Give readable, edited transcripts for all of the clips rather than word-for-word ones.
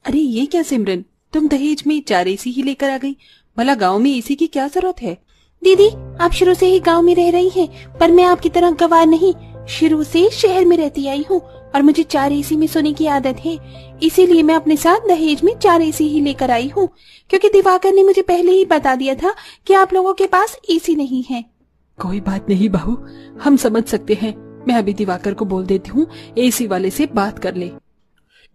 अरे ये क्या सिमरन, तुम दहेज में 4 एसी ही लेकर आ गई। भला गांव में एसी की क्या जरूरत है। दीदी, आप शुरू से ही गांव में रह रही हैं, पर मैं आपकी तरह गवार नहीं, शुरू से शहर में रहती आई हूँ और मुझे 4 एसी में सोने की आदत है। इसीलिए मैं अपने साथ दहेज में 4 एसी ही लेकर आई हूँ, क्योंकि दिवाकर ने मुझे पहले ही बता दिया था कि आप लोगों के पास एसी नहीं है। कोई बात नहीं बहू, हम समझ सकते हैं। मैं अभी दिवाकर को बोल देती हूँ एसी वाले से बात कर ले।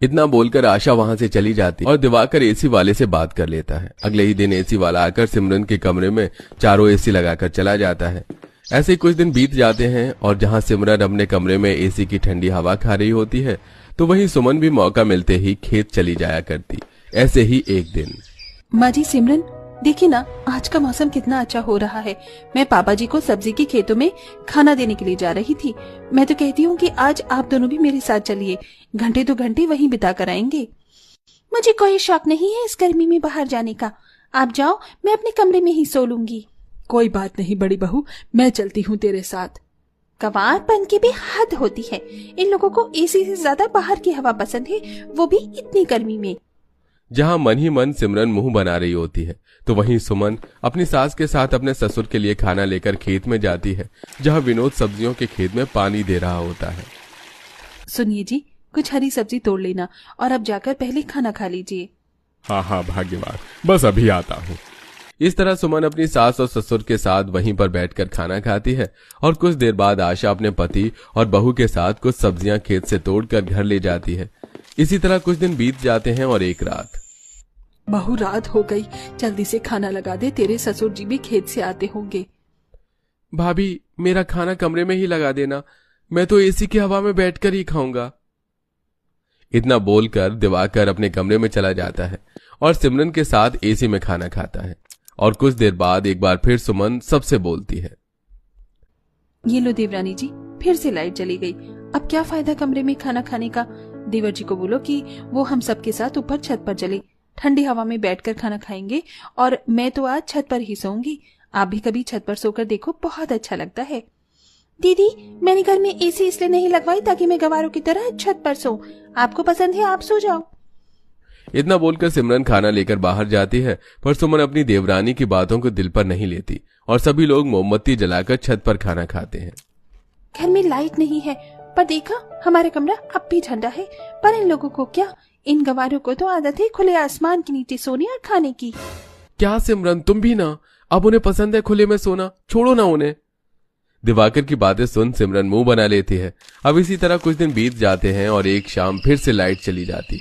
इतना बोलकर आशा वहां से चली जाती और दिवाकर एसी वाले से बात कर लेता है। अगले ही दिन एसी वाला आकर सिमरन के कमरे में चारों एसी लगाकर चला जाता है। ऐसे ही कुछ दिन बीत जाते हैं और जहां सिमरन अपने कमरे में एसी की ठंडी हवा खा रही होती है, तो वहीं सुमन भी मौका मिलते ही खेत चली जाया करती। ऐसे ही एक दिन, माँ जी सिमरन, देखिए ना, आज का मौसम कितना अच्छा हो रहा है। मैं पापा जी को सब्जी के खेतों में खाना देने के लिए जा रही थी। मैं तो कहती हूँ कि आज आप दोनों भी मेरे साथ चलिए, घंटे 2 घंटे वहीं बिता कर आएंगे। मुझे कोई शौक नहीं है इस गर्मी में बाहर जाने का। आप जाओ, मैं अपने कमरे में ही सो लूंगी। कोई बात नहीं बड़ी बहू, मैं चलती हूँ तेरे साथ। गंवारपन की भी हद होती है। इन लोगों को एसी से ज्यादा बाहर की हवा पसंद है, वो भी इतनी गर्मी में। जहां मन ही मन सिमरन मुंह बना रही होती है, तो वहीं सुमन अपनी सास के साथ अपने ससुर के लिए खाना लेकर खेत में जाती है, जहां विनोद सब्जियों के खेत में पानी दे रहा होता है। सुनिए जी, कुछ हरी सब्जी तोड़ लेना और अब जाकर पहले खाना खा लीजिए। हाँ हाँ भाग्यवान, बस अभी आता हूँ। इस तरह सुमन अपनी सास और ससुर के साथ वहीं पर बैठकर खाना खाती है और कुछ देर बाद आशा अपने पति और बहू के साथ कुछ सब्जियां खेत से तोड़कर घर ले जाती है। इसी तरह कुछ दिन बीत जाते हैं और एक रात, बहू रात हो गई, जल्दी से खाना लगा दे, तेरे ससुर जी भी खेत से आते होंगे। भाभी, मेरा खाना कमरे में ही लगा देना, मैं तो एसी की हवा में बैठकर ही खाऊंगा। इतना बोलकर दिवाकर अपने कमरे में चला जाता है और सिमरन के साथ एसी में खाना खाता है। और कुछ देर बाद एक बार फिर सुमन सबसे बोलती है, ये लो देवरानी जी, फिर से लाइट चली गई। अब क्या फायदा कमरे में खाना खाने का। देवर जी को बोलो कि वो हम सबके साथ ऊपर छत पर चले, ठंडी हवा में बैठकर खाना खाएंगे। और मैं तो आज छत पर ही सोऊंगी। आप भी कभी छत पर सोकर देखो, बहुत अच्छा लगता है। दीदी, मैंने घर में एसी इसलिए नहीं लगवाई ताकि मैं गवारों की तरह छत पर सोऊं। आपको पसंद है, आप सो जाओ। इतना बोलकर सिमरन खाना लेकर बाहर जाती है, पर सुमन अपनी देवरानी की बातों को दिल पर नहीं लेती और सभी लोग मोमबत्ती जलाकर छत पर खाना खाते हैं। घर में लाइट नहीं है, पर देखा, हमारा कमरा अब भी ठंडा है। पर इन लोगों को क्या, इन गवारों को तो आदत है खुले आसमान के नीचे सोने और खाने की। क्या सिमरन, तुम भी ना, अब उन्हें पसंद है खुले में सोना, छोड़ो ना उन्हें। दिवाकर की बातें सुन सिमरन मुंह बना लेती है। अब इसी तरह कुछ दिन बीत जाते हैं और एक शाम फिर से लाइट चली जाती है।